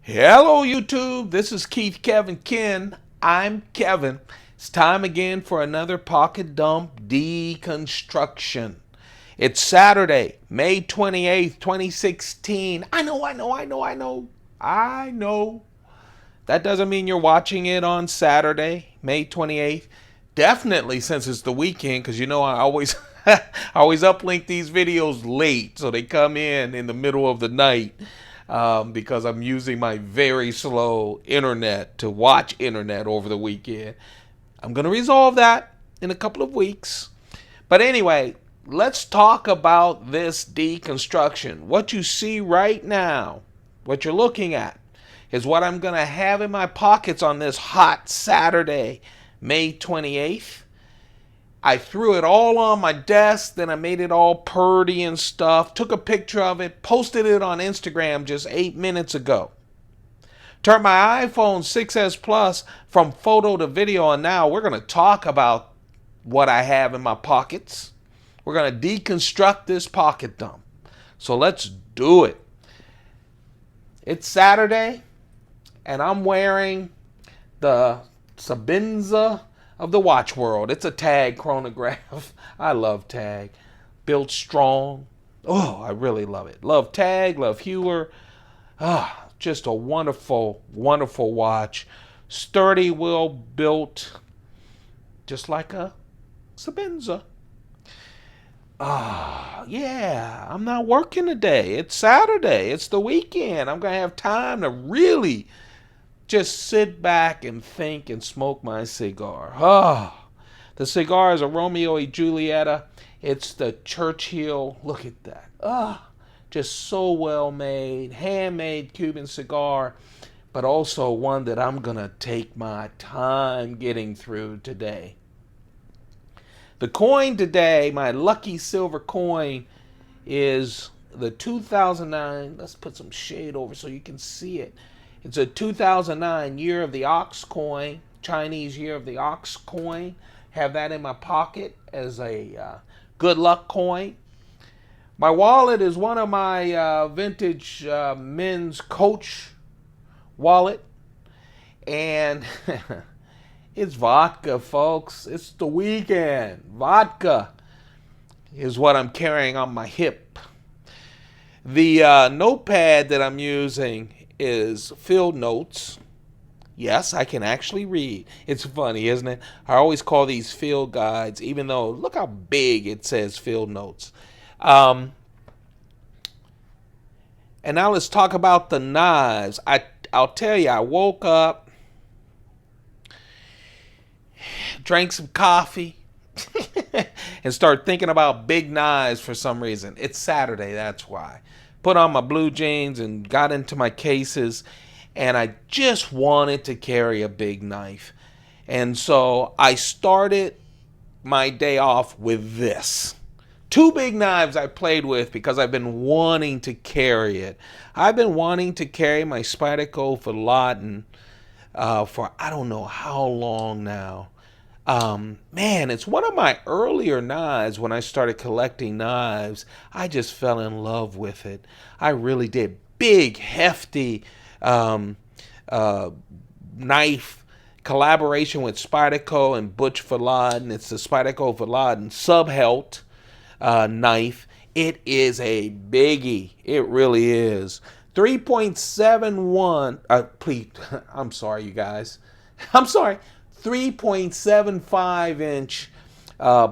Hello, YouTube. This is Keith Kevin Ken. I'm Kevin. It's time again for another pocket dump deconstruction. It's Saturday, May 28th, 2016. I know. That doesn't mean you're watching it on Saturday, May 28th. Definitely since it's the weekend, because I always I always uplink these videos late, so they come in the middle of the night, because I'm using my very slow internet to watch internet over the weekend. I'm going to resolve that in a couple of weeks. But anyway, let's talk about this deconstruction. What you see right now, what you're looking at, is what I'm going to have in my pockets on this hot Saturday, May 28th. I threw it all on my desk, then I made it all purdy and stuff, took a picture of it, posted it on Instagram just 8 minutes ago. Turned my iPhone 6S Plus from photo to video, and now we're going to talk about what I have in my pockets. We're going to deconstruct this pocket dump. So let's do it. It's Saturday, and I'm wearing the Sabinza of the watch world. It's a Tag chronograph. I love Tag. Built strong. Oh, I really love it. Love Tag, love Heuer. Just a wonderful, wonderful watch. Sturdy, well built, just like a Sabinza. Yeah, I'm not working today. It's Saturday. It's the weekend. I'm going to have time to really just sit back and think and smoke my cigar. The cigar is a Romeo y Julieta. It's the Churchill. Look at that. Just so well made, handmade Cuban cigar, but also one that I'm going to take my time getting through today. The coin today, my lucky silver coin, is the 2009. Let's put some shade over so you can see it. It's a 2009 Year of the Ox coin, Chinese Year of the Ox coin. Have that in my pocket as a good luck coin. My wallet is one of my vintage men's Coach wallet. And it's vodka, folks. It's the weekend. Vodka is what I'm carrying on my hip. The notepad that I'm using is Field Notes. Yes, I can actually read. It's funny, isn't it? I always call these field guides, even though look how big it says Field Notes. And now let's talk about the knives. I'll tell you, I woke up, drank some coffee, and started thinking about big knives for some reason. It's Saturday, that's why. Put on my blue jeans and got into my cases, and I just wanted to carry a big knife. And so I started my day off with this. Two big knives I played with because I've been wanting to carry it. I've been wanting to carry my Spyderco Vallotton for I don't know how long now. Man, it's one of my earlier knives. When I started collecting knives, I just fell in love with it. I really did. Big, hefty knife collaboration with Spyderco and Butch Vallotton. It's the Spyderco Vallotton Sub-Hilt knife. It is a biggie. It really is. 3.71. Please, I'm sorry, you guys. I'm sorry. 3.75 inch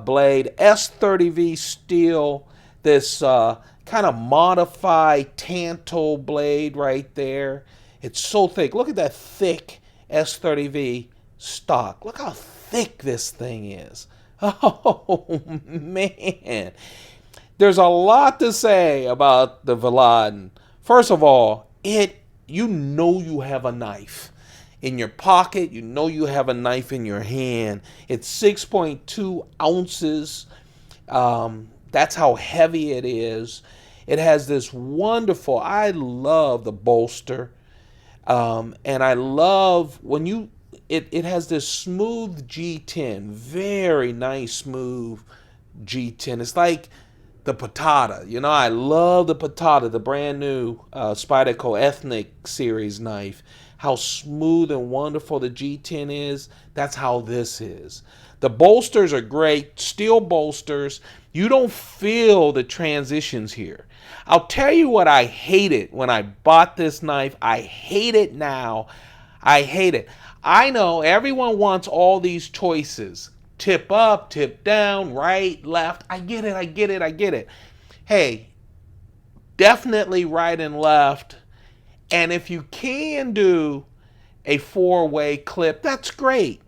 blade, S30V steel. This kind of modified tantal blade right there. It's so thick. Look at that thick S30V stock. Look how thick this thing is. Oh, man. There's a lot to say about the Vallotton. First of all, you have a knife in your pocket. You know you have a knife in your hand. It's 6.2 ounces. That's how heavy it is. It has this wonderful, I love the bolster. And I love when it has this smooth G10, very nice smooth G10. It's like the patata. You know, I love the patata, the brand new Spyderco Ethnic Series knife. How smooth and wonderful the G10 is, that's how this is. The bolsters are great, steel bolsters. You don't feel the transitions here. I'll tell you what I hated when I bought this knife. I hate it now. I hate it. I know everyone wants all these choices. Tip up, tip down, right, left. I get it, I get it, I get it. Hey, definitely right and left. And if you can do a four-way clip, that's great.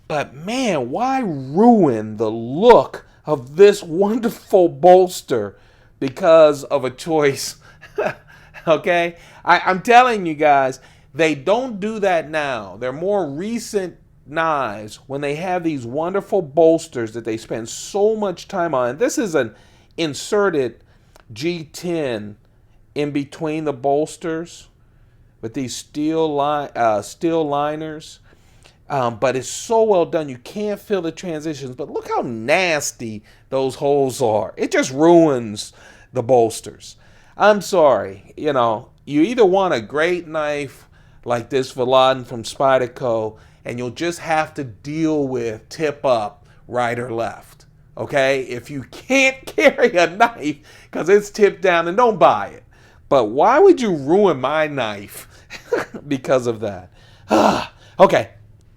But man, why ruin the look of this wonderful bolster because of a choice? Okay? I'm telling you guys, they don't do that now. They're more recent knives when they have these wonderful bolsters that they spend so much time on. This is an inserted G10 in between the bolsters with these steel liners. But it's so well done, you can't feel the transitions. But look how nasty those holes are. It just ruins the bolsters. I'm sorry. You know, you either want a great knife like this Vallotton from Spyderco, and you'll just have to deal with tip up, right or left. Okay? If you can't carry a knife because it's tipped down, then don't buy it. But why would you ruin my knife because of that? Okay.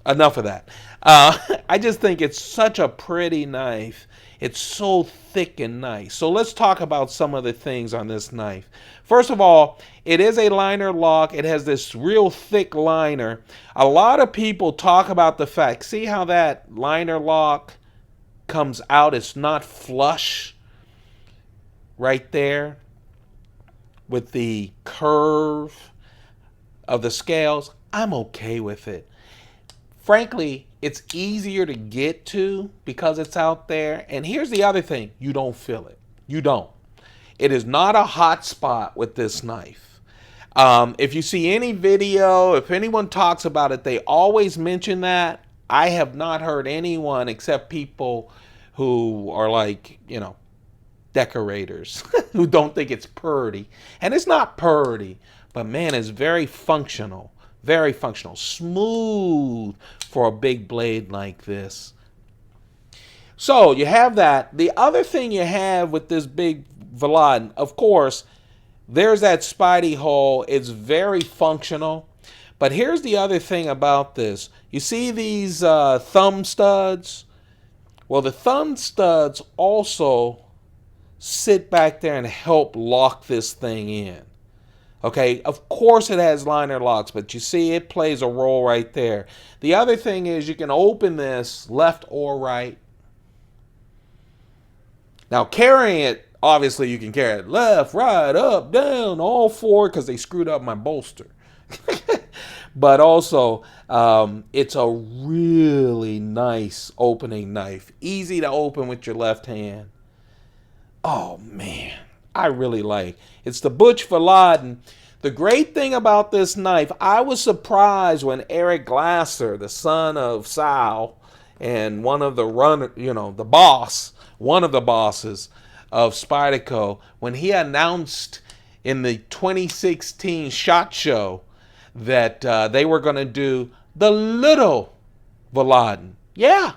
Enough of that. I just think it's such a pretty knife. It's so thick and nice. So let's talk about some of the things on this knife. First of all, it is a liner lock. It has this real thick liner. A lot of people talk about the fact, see how that liner lock comes out? It's not flush right there with the curve of the scales. I'm okay with it. Frankly, it's easier to get to because it's out there. And here's the other thing. You don't feel it. You don't. It is not a hot spot with this knife. If you see any video, if anyone talks about it, they always mention that. I have not heard anyone except people who are like, you know, decorators who don't think it's purty. And it's not purty, but man, it's very functional. Very functional. Smooth for a big blade like this. So you have that. The other thing you have with this big Vallotton, of course, there's that Spidey hole. It's very functional. But here's the other thing about this. You see these thumb studs? Well, the thumb studs also sit back there and help lock this thing in. Okay, of course it has liner locks, but you see it plays a role right there. The other thing is you can open this left or right. Now carrying it, obviously you can carry it left, right, up, down, all four because they screwed up my bolster. But also, it's a really nice opening knife. Easy to open with your left hand. Oh man. I really like. It's the Butch Vallotton. The great thing about this knife, I was surprised when Eric Glasser, the son of Sal, and one of the the boss, one of the bosses of Spyderco, when he announced in the 2016 SHOT Show that they were going to do the little Vallotton. Yeah,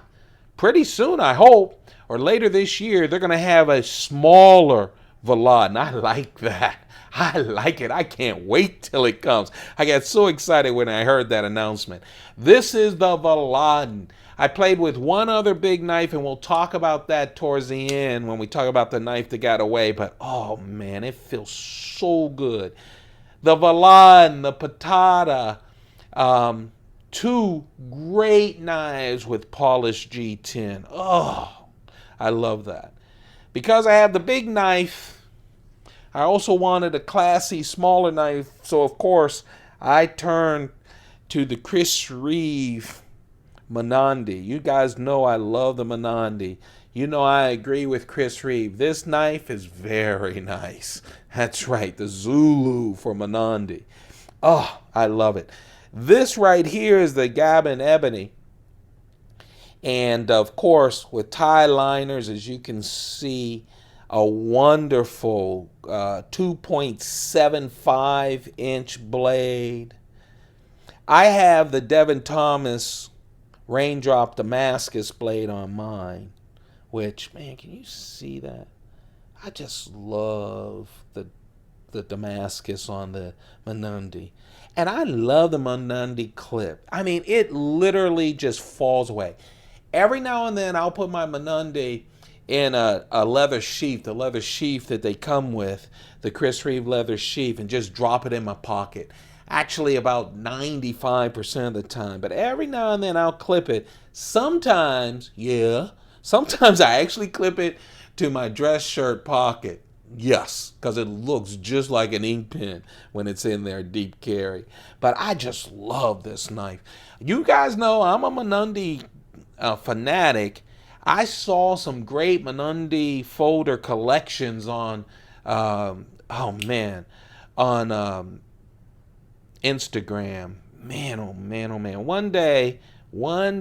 pretty soon, I hope, or later this year, they're going to have a smaller Vallotton. I like that. I like it. I can't wait till it comes. I got so excited when I heard that announcement. This is the Vallotton. I played with one other big knife, and we'll talk about that towards the end when we talk about the knife that got away. But, oh, man, it feels so good. The Vallotton, the Patata, two great knives with polished G10. Oh, I love that. Because I have the big knife, I also wanted a classy, smaller knife. So, of course, I turned to the Reeve Mnandi. You guys know I love the Mnandi. You know I agree with Chris Reeve. This knife is very nice. That's right, the Zulu for Mnandi. Oh, I love it. This right here is the Gabon Ebony. And, of course, with tie liners, as you can see, a wonderful 2.75-inch blade. I have the Devin Thomas Raindrop Damascus blade on mine, which, man, can you see that? I just love the Damascus on the Mnandi. And I love the Mnandi clip. I mean, it literally just falls away. Every now and then I'll put my Mnandi in a leather sheath, the leather sheath that they come with, the Chris Reeve leather sheath, and just drop it in my pocket. Actually, about 95% of the time. But every now and then I'll clip it. Sometimes, sometimes I actually clip it to my dress shirt pocket. Yes, because it looks just like an ink pen when it's in there deep carry. But I just love this knife. You guys know I'm a Mnandi fanatic. I saw some great Mnandi folder collections on, on Instagram. Man, oh man, oh man. One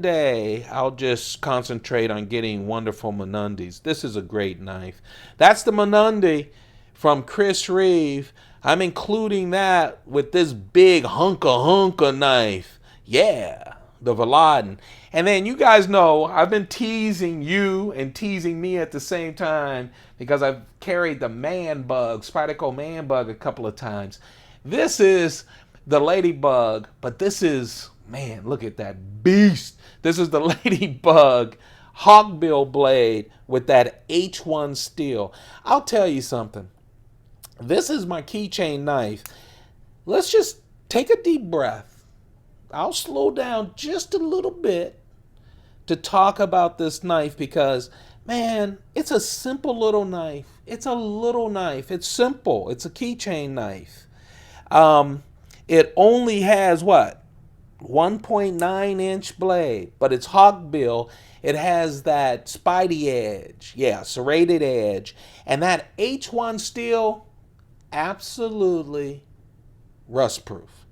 day, I'll just concentrate on getting wonderful Mnandis. This is a great knife. That's the Mnandi from Chris Reeve. I'm including that with this big hunka knife. Yeah, the Vallotton. And then you guys know I've been teasing you and teasing me at the same time because I've carried the Spyderco Man Bug a couple of times. This is the Ladybug, but this is, man, look at that beast. This is the Ladybug Hawkbill blade with that H1 steel. I'll tell you something. This is my keychain knife. Let's just take a deep breath. I'll slow down just a little bit to talk about this knife because, man, it's a simple little knife. It's a little knife. It's simple. It's a keychain knife. It only has what? 1.9-inch blade, but it's hawkbill. It has that Spidey edge, serrated edge, and that H1 steel, absolutely rust-proof.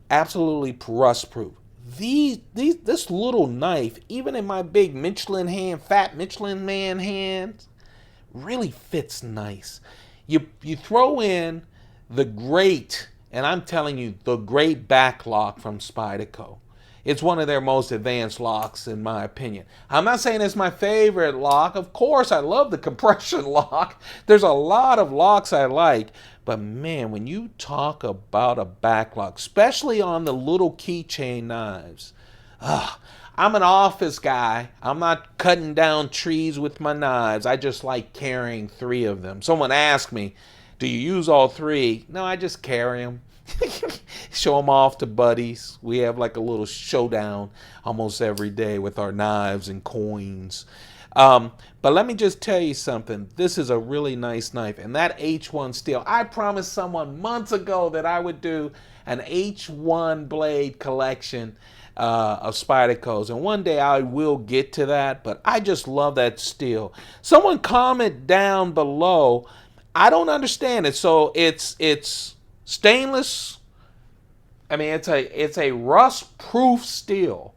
Absolutely rust-proof. This little knife, even in my big Michelin hand, fat Michelin man hand, really fits nice. You throw in the great, and I'm telling you, the great back lock from Spyderco. It's one of their most advanced locks, in my opinion. I'm not saying it's my favorite lock. Of course, I love the compression lock. There's a lot of locks I like. But man, when you talk about a back lock, especially on the little keychain knives, I'm an office guy. I'm not cutting down trees with my knives. I just like carrying 3 of them. Someone asked me, do you use all 3? No, I just carry them. Show them off to buddies. We have like a little showdown almost every day with our knives and coins. But let me just tell you something. This is a really nice knife. And that H1 steel, I promised someone months ago that I would do an H1 blade collection of Spyderco's. And one day I will get to that. But I just love that steel. Someone comment down below. I don't understand it. So it's stainless. I mean, it's a rust-proof steel.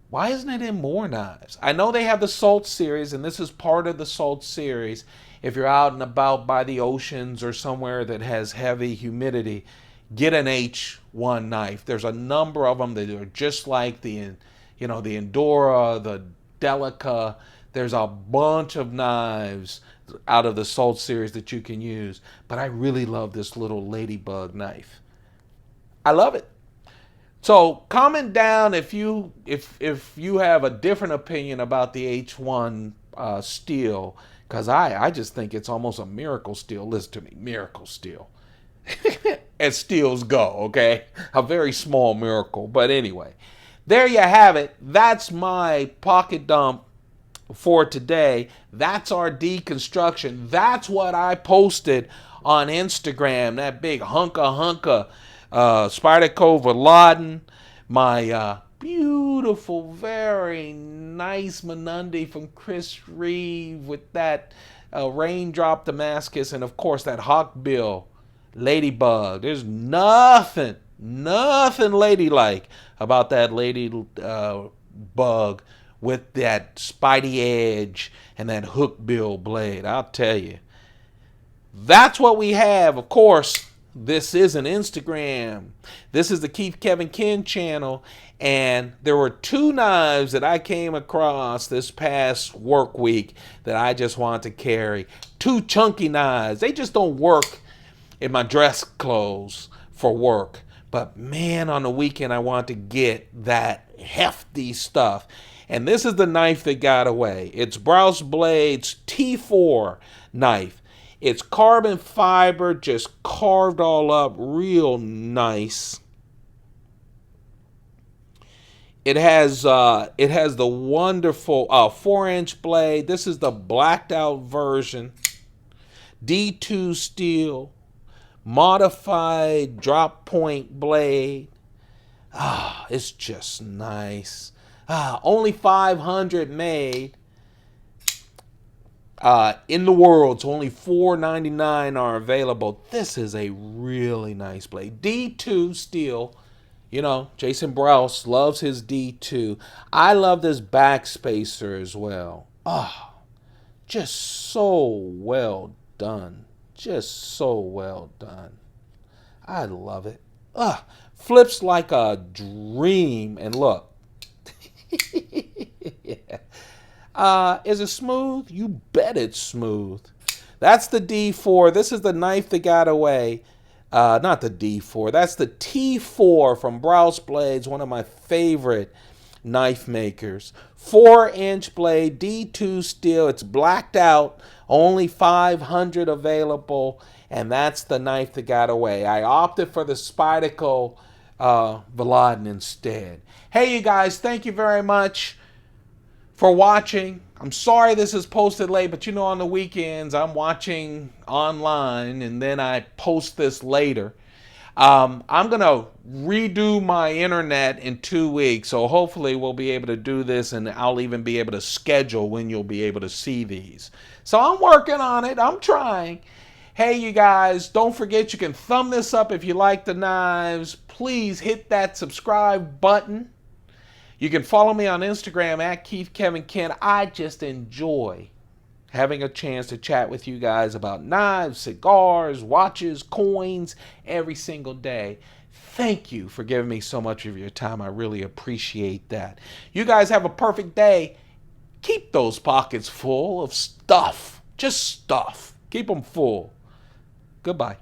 Why isn't it in more knives? I know they have the Salt series, and this is part of the Salt series. If you're out and about by the oceans or somewhere that has heavy humidity, get an H1 knife. There's a number of them that are just like the Endura, the Delica. There's a bunch of knives out of the Salt series that you can use. But I really love this little Ladybug knife. I love it. So comment down if you have a different opinion about the H1 steel, because I just think it's almost a miracle steel. Listen to me, miracle steel. As steels go, okay? A very small miracle. But anyway, there you have it. That's my pocket dump for today. That's our deconstruction. That's what I posted on Instagram, that big hunka Spyderco Vallotton, my beautiful, very nice Mnandi from Chris Reeve with that raindrop Damascus, and of course that hawkbill Ladybug. There's nothing ladylike about that Ladybug with that Spidey edge and that hook bill blade. I'll tell you. That's what we have. Of course, this is an Instagram. This is the Keith Kevin Ken channel. And there were two knives that I came across this past work week that I just wanted to carry. Two chunky knives. They just don't work in my dress clothes for work. But man, on the weekend, I wanted to get that hefty stuff. And this is the knife that got away. It's Brous Blades T4 knife. It's carbon fiber, just carved all up real nice. It has the wonderful 4-inch blade. This is the blacked out version. D2 steel, modified drop point blade. It's just nice. Only 500 made. In the world, so only $4.99 are available. This is a really nice blade. D2 steel. You know, Jason Brous loves his D2. I love this backspacer as well. Just so well done. Just so well done. I love it. Flips like a dream. And look. Yeah. Is it smooth? You bet it's smooth. That's the D4. This is the knife that got away. Not the D4. That's the T4 from Brous Blades, one of my favorite knife makers. 4-inch blade, D2 steel. It's blacked out. Only 500 available. And that's the knife that got away. I opted for the Spyderco Vallotton instead. Hey, you guys, thank you very much for watching. I'm sorry this is posted late, but you know, on the weekends I'm watching online and then I post this later. I'm gonna redo my internet in 2 weeks, so hopefully we'll be able to do this, and I'll even be able to schedule when you'll be able to see these. So I'm working on it. I'm trying. Hey, you guys, don't forget you can thumb this up if you like the knives. Please hit that subscribe button. You can follow me on Instagram at Keith Kevin Ken. I just enjoy having a chance to chat with you guys about knives, cigars, watches, coins every single day. Thank you for giving me so much of your time. I really appreciate that. You guys have a perfect day. Keep those pockets full of stuff. Just stuff. Keep them full. Goodbye.